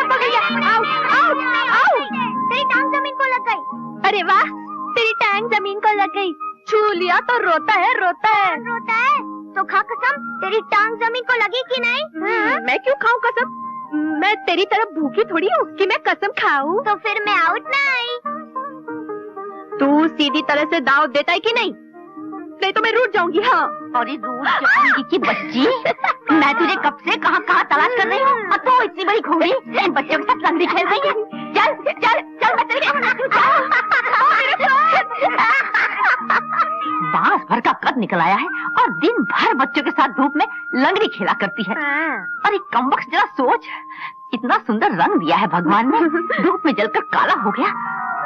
पकड़ गया। आओ, आओ, आओ। तेरी टांग जमीन को लग गई। अरे वाह, तेरी टांग जमीन को लग गई। छू लिया तो रोता है, रोता है। रोता है तो खा कसम, तेरी टांग जमीन को लगी कि नहीं? मैं क्यों खाऊं कसम? मैं तेरी तरफ भूखी थोड़ी हूँ कि मैं कसम खाऊं। तो फिर मैं आउट ना आई। तू सीधी तरह से दाव देता है कि नहीं? नहीं तो मैं रूठ जाऊंगी। हाँ, अरे रूठ जाऊंगी की बच्ची, मैं तुझे कब से कहाँ कहाँ तलाश कर रही हूँ और तू इतनी बड़ी घोड़ी इन बच्चों के साथ लंगड़ी खेल रही है। चल चल चल, मैं तेरे बांस भर का कद निकल आया है और दिन भर बच्चों के साथ धूप में लंगड़ी खेला करती है। अरे कमबख्त, जरा सोच, इतना सुंदर रंग दिया है भगवान ने, धूप में जलकर काला हो गया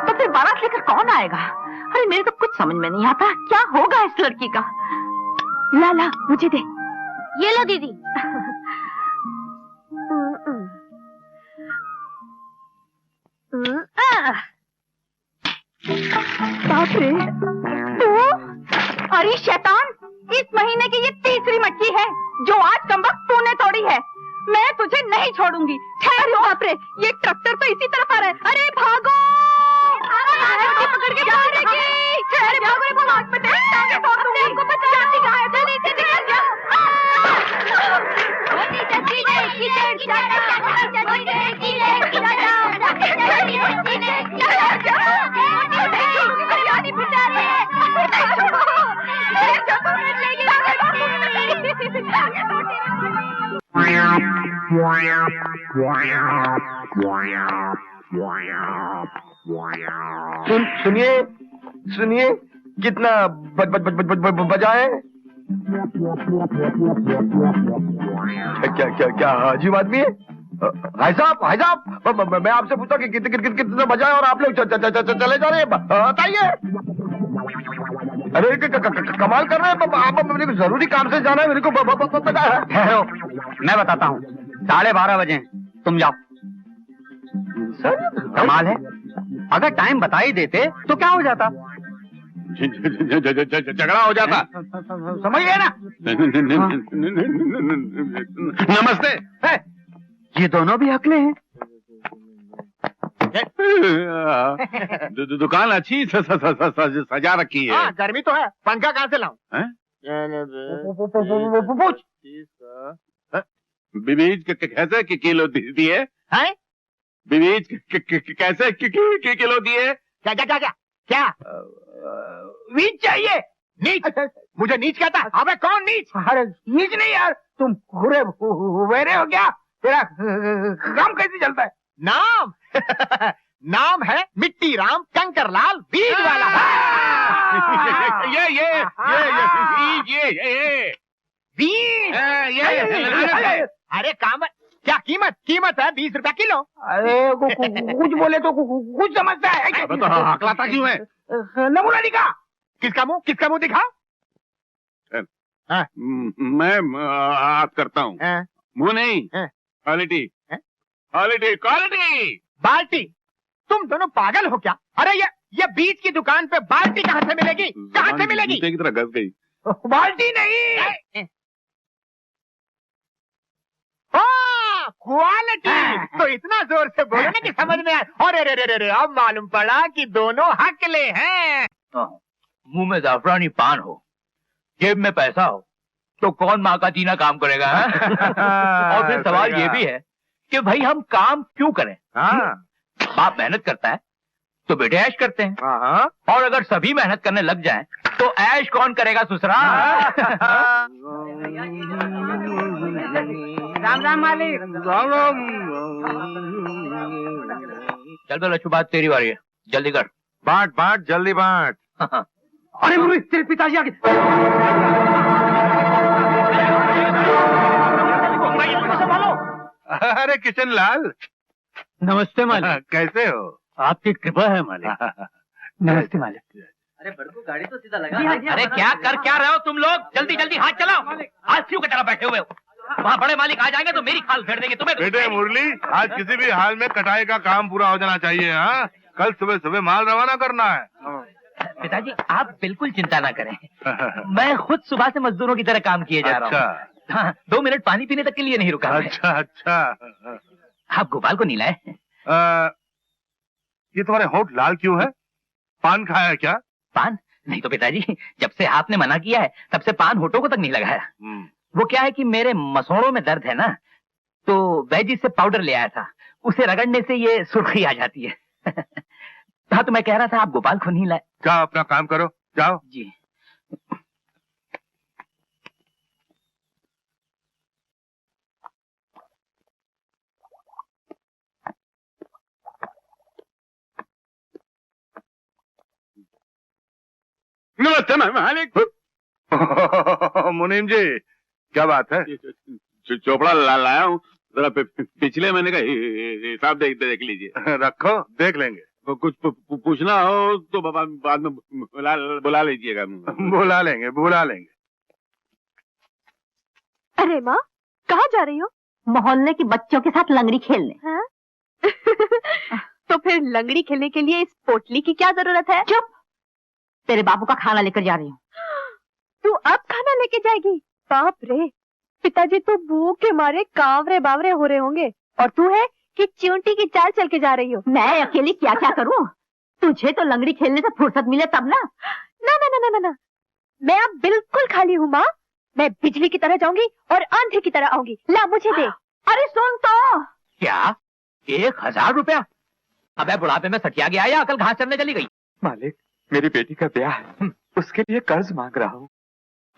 तो फिर बारात लेकर कौन आएगा? अरे मेरे तो कुछ समझ में नहीं आता, क्या होगा इस लड़की का? ला ला, मुझे दे। ये लो दीदी। बाप रे, तू? अरे शैतान, इस महीने की ये तीसरी मटकी है जो आज कमबख्त तूने तोड़ी है। मैं तुझे नहीं छोड़ूंगी। ठहरो। बाप रे, ये ट्रैक्टर तो इसी तरफ आ रहा है। अरे भागो, पकड़ के भागेगी। अरे भागो रे, भागो, हाथ में टांगे तोड़ दूंगी। हमको बचाती कहाँ है? जल्दी से निकल जाओ। सुनिए सुनिए, कितना बजा है? क्या क्या क्या अजीब आदमी है? भाई साहब, मैं आपसे पूछता कि कितने बजा है और आप लोग चले जा रहे हैं, बताइए। अरे कमाल कर रहे हैं आप, मेरे को जरूरी काम से जाना है, मेरे को पता है। ठहरो, मैं बताता हूँ। 12:30 बजे तुम जाओ। सर कमाल है, अगर टाइम बता ही देते तो क्या हो जाता? झगड़ा हो जाता। समझ गए ना? नमस्ते। ये दोनों भी हकले हैं। दुकान अच्छी सजा रखी है। हाँ, गर्मी तो है, पंखा कहाँ से लाऊं? पूछ। बीज कैसे किलो दिए? बीज कैसे किलो दिए? क्या क्या क्या क्या क्या? नीच चाहिए? नीच? मुझे नीच कहता है? अबे कौन नीच? अरे नीच नहीं यार, तुम हुरे हुए हो क्या? तेरा काम कैसे चलता है? नाम नाम है मिट्टी राम कंकरलाल बीज वाला। ये बीज? अरे काम क्या कीमत है? 20 रुपया किलो। अरे कुछ बोले तो कुछ समझता है। हकलाता क्यों है? नमूना दिखा। किसका मुंह दिखा? मैं हाथ करता हूँ, मुंह नहीं। क्वालिटी बाल्टी? तुम दोनों पागल हो क्या? अरे ये बीज की दुकान पे बाल्टी कहाँ से मिलेगी? कहाँ से मिलेगी? की तरह घस गई। बाल्टी नहीं, क्वालिटी। तो इतना जोर से बोलो ना कि समझ में आए। अरे अब मालूम पड़ा कि दोनों हकले हैं। मुंह में जाफरानी पान हो, जेब में पैसा हो, तो कौन माँ का जीना काम करेगा? और फिर सवाल ये भी है कि भाई हम काम क्यों करें? बाप मेहनत करता है तो बेटे ऐश करते हैं, और अगर सभी मेहनत करने लग जाएं तो ऐश कौन करेगा ससुरा? राम राम मालिक। राम राम। चल तो लच्छू, बात तेरी बारी है, जल्दी कर। बांट जल्दी बांट। अरे मुझे तेरे पिताजी आगे। अरे किशन लाल, नमस्ते मालिक। कैसे हो? आपकी कृपा है मालिक। नमस्ते मालिक। अरे बड़कू, गाड़ी तो सीधा लगा। अरे क्या रहे हो तुम लोग? जल्दी जल्दी हाथ चलाओ। आज क्यों की तरह बैठे हुए हो? वहाँ बड़े मालिक आ जाएंगे तो मेरी खाल फेर देंगे तुम्हें। बेटे मुरली, आज किसी भी हाल में कटाई का काम पूरा हो जाना चाहिए। हाँ, कल सुबह माल रवाना करना है। पिताजी आप बिल्कुल चिंता ना करें, मैं खुद सुबह से मजदूरों की तरह काम किए जा रहा हूँ। हाँ, 2 मिनट पानी पीने तक के लिए नहीं रुका मैं। अच्छा अच्छा। आप गोपाल को नहीं लाए? ये तुम्हारे होंठ लाल क्यों है? पान खाया है क्या? पान नहीं तो पिताजी, जब से आपने मना किया है तब से पान होठों को तक नहीं लगाया। वो क्या है कि मेरे मसोड़ों में दर्द है ना, तो वैजी से पाउडर ले आया था, उसे रगड़ने से ये सुर्खी आ जाती है। हाँ, तो मैं कह रहा था आप गोपाल को नहीं लाए। जाओ अपना काम करो, जाओ। जी। नमस्ते मालिक। मुनीम जी, क्या बात है? चोपड़ा लाया हूँ, जरा पिछले महीने का हिसाब देख लीजिए। रखो, देख लेंगे। कुछ पूछना हो तो बाद में बुला लीजिएगा। बुला लेंगे। अरे माँ, कहाँ जा रही हो? मोहल्ले के बच्चों के साथ लंगड़ी खेलने। हाँ? तो फिर लंगड़ी खेलने के लिए इस पोटली की क्या जरूरत है? चुप, तेरे बाबू का खाना लेकर जा रही हूँ। तू अब खाना लेके जाएगी? बाप रे, पिताजी तो भूख के मारे कावरे बावरे हो रहे होंगे, और तू है कि चींटी की चाल चल के जा रही हो। मैं अकेली क्या क्या करूँ? तुझे तो लंगड़ी खेलने से फुर्सत मिले तब ना। ना ना ना ना ना ना, मैं अब बिल्कुल खाली हूँ माँ। मैं बिजली की तरह जाऊंगी और आंधी की तरह आऊंगी। ला मुझे दे। अरे सुन तो। क्या 1000 रुपया? अब बुढ़ापे में सटिया गया या अकल घास चरने चली गई? मालिक, मेरी बेटी का ब्याह है, उसके लिए कर्ज मांग रहा हूँ।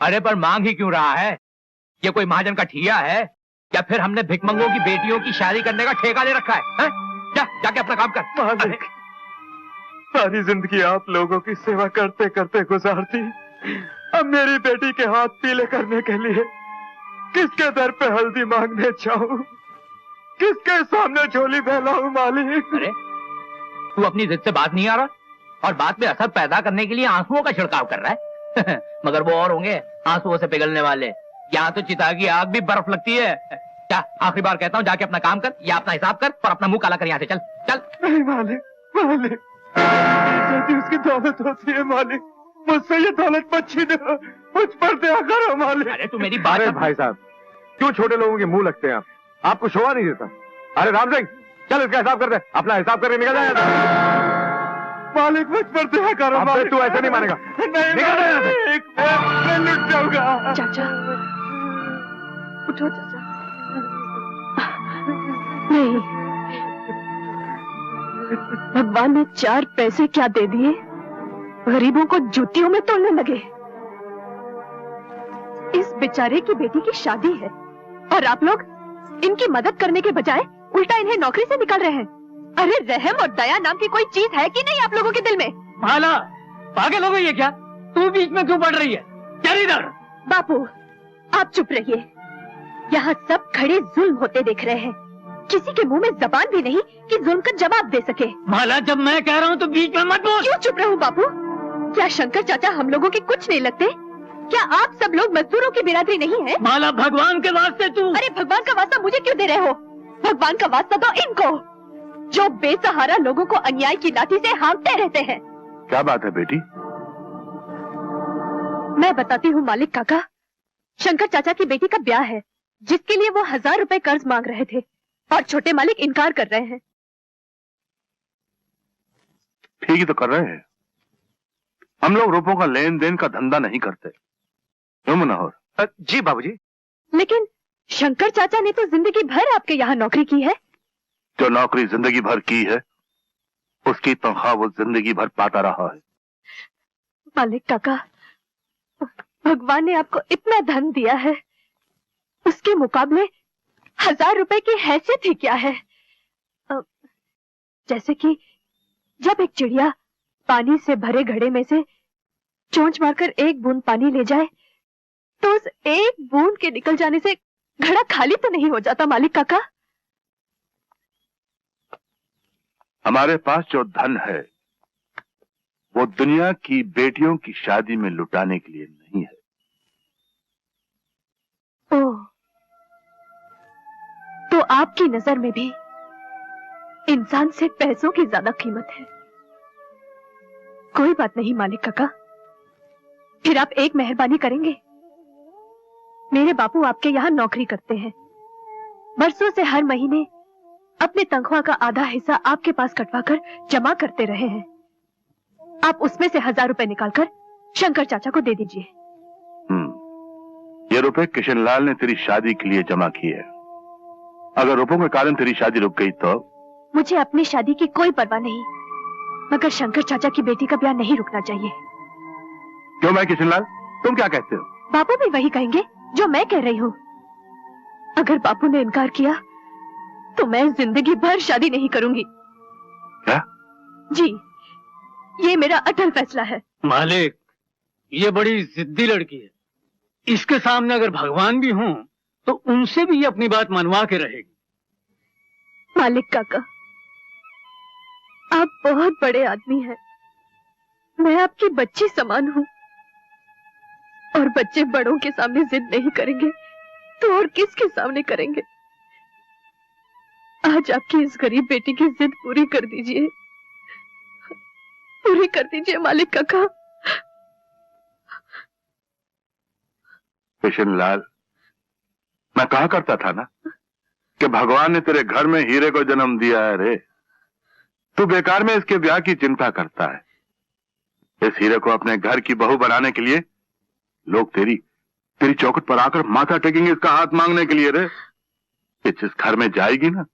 अरे पर मांग ही क्यों रहा है? ये कोई महाजन का ठिया है या फिर हमने भिकमंगों की बेटियों की शादी करने का ठेका ले रखा है? जाके अपना काम कर। मालिक, सारी जिंदगी आप लोगों की सेवा करते करते गुजार दी। अब मेरी बेटी के हाथ पीले करने के लिए किसके दर पे हल्दी मांगने जाऊं? किसके सामने झोली फैलाऊं मालिक? अरे तू अपनी जिद से बात नहीं आ रहा और बात में असर पैदा करने के लिए आंसुओं का छिड़काव कर रहा है। मगर वो और होंगे आंसुओं से पिघलने वाले। यहाँ तो चिता की आग भी बर्फ लगती है। क्या आखिरी बार कहता हूँ, जाके अपना काम कर या अपना हिसाब कर और अपना मुंह काला कर यहाँ से चल चल। नहीं मालिक, उसकी दौलत होती है मालिक, मुझसे ये दौलत मत छीनो, मुझ पर दया करो मालिक। अरे तू मेरी बात। अरे भाई साहब, क्यों छोटे लोगों के मुंह लगते हैं आप? आपको शोभा नहीं देता? अरे राम सिंह, चल इसका हिसाब कर दे, अपना हिसाब करके निकल जाएगा। मालिक मुझ पर दया करो मालिक। तू ऐसे नहीं मानेगा। नहीं मालिक, मैं लुट जाऊंगा। चाचा उठो चाचा। नहीं, भगवान ने 4 पैसे क्या दे दिए, गरीबों को जूतियों में तोड़ने लगे। इस बेचारे की बेटी की शादी है और आप लोग इनकी मदद करने के बजाय उल्टा इन्हें नौकरी से निकाल रहे हैं। अरे रहम और दया नाम की कोई चीज है कि नहीं आप लोगों के दिल में? माला, पागल हो गई है क्या? तू बीच में क्यों पड़ रही है? चल इधर। बापू आप चुप रहिए, यहाँ सब खड़े जुल्म होते देख रहे हैं। किसी के मुंह में जबान भी नहीं कि जुल्म का जवाब दे सके। माला, जब मैं कह रहा हूँ तो बीच में मत बोल। क्यों चुप रहूं बापू? क्या शंकर चाचा हम लोगों के कुछ नहीं लगते? क्या आप सब लोग मजदूरों की बिरादरी नहीं है? माला, भगवान के वास्ते तू। अरे भगवान का वास्ता मुझे क्यों दे रहे हो? भगवान का वास्ता दो इनको, जो बेसहारा लोगों को अन्याय की लाठी से हाँकते रहते हैं। क्या बात है बेटी? मैं बताती हूँ मालिक काका, शंकर चाचा की बेटी का ब्याह है जिसके लिए वो 1000 रुपए कर्ज मांग रहे थे और छोटे मालिक इनकार कर रहे हैं। ठीक ही तो कर रहे हैं। हम लोग रुपयों का लेन देन का धंधा नहीं करते, क्यों मनोहर? जी बाबूजी। लेकिन शंकर चाचा ने तो जिंदगी भर आपके यहाँ नौकरी की है। जो नौकरी जिंदगी भर की है उसकी तनख्वाह वो जिंदगी भर पाता रहा है। मालिक काका, भगवान ने आपको इतना धन दिया है, उसके मुकाबले 1000 रुपए की हैसियत ही क्या है? जैसे कि जब एक चिड़िया पानी से भरे घड़े में से चोंच मारकर एक बूंद पानी ले जाए तो उस एक बूंद के निकल जाने से घड़ा खाली तो नहीं हो जाता मालिक काका? हमारे पास जो धन है वो दुनिया की बेटियों की शादी में लुटाने के लिए नहीं है। ओह, तो आपकी नजर में भी इंसान से पैसों की ज्यादा कीमत है। कोई बात नहीं मालिक काका, फिर आप एक मेहरबानी करेंगे? मेरे बापू आपके यहाँ नौकरी करते हैं। बरसों से हर महीने अपने तनख्वाह का आधा हिस्सा आपके पास कटवाकर जमा करते रहे हैं। आप उसमें से 1000 रुपए निकालकर शंकर चाचा को दे दीजिए। ये रुपए किशनलाल ने तेरी शादी के लिए जमा किए। अगर रुपयों के कारण तेरी शादी रुक गई तो? मुझे अपनी शादी की कोई परवाह नहीं, मगर शंकर चाचा की बेटी का ब्याह नहीं रुकना चाहिए। क्यों मैं किशनलाल, तुम क्या कहते हो? बापू भी वही कहेंगे जो मैं कह रही हूँ। अगर बापू ने इनकार किया तो मैं जिंदगी भर शादी नहीं करूंगी। क्या? जी, ये मेरा अटल फैसला है। मालिक, ये बड़ी जिद्दी लड़की है। इसके सामने अगर भगवान भी हों तो उनसे भी ये अपनी बात मनवा के रहेगी। मालिक काका, आप बहुत बड़े आदमी हैं। मैं आपकी बच्ची समान हूँ, और बच्चे बड़ों के सामने जिद नहीं करेंगे तो और किसके सामने करेंगे। आज आपकी इस गरीब बेटी की जिद पूरी कर दीजिए, पूरी कर दीजिए मालिक काका। किशनलाल, मैं कहा करता था ना कि भगवान ने तेरे घर में हीरे को जन्म दिया है रे। तू बेकार में इसके ब्याह की चिंता करता है। इस हीरे को अपने घर की बहू बनाने के लिए लोग तेरी चौखट पर आकर माथा टेकेंगे इसका हाथ मांगने के लिए रे। कि जिस घर में जाएगी ना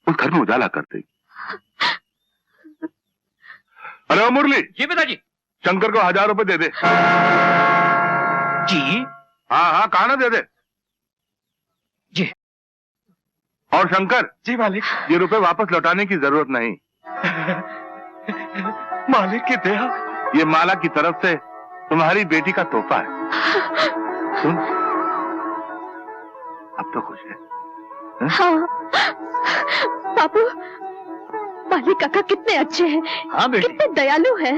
उस घर में उजाला कर देगी। अरे ओ मुरली। जी पिताजी। शंकर को 1000 रुपए दे दे। जी। हाँ, कहा ना दे दे। जी। और शंकर। जी मालिक। ये रुपए वापस लौटाने की जरूरत नहीं। मालिक की दया। ये माला की तरफ से तुम्हारी बेटी का तोहफा है। सुन, अब तो खुश है? हाँ बापू, मालिक काका कितने अच्छे हैं। हाँ बेटी। कितने दयालु हैं।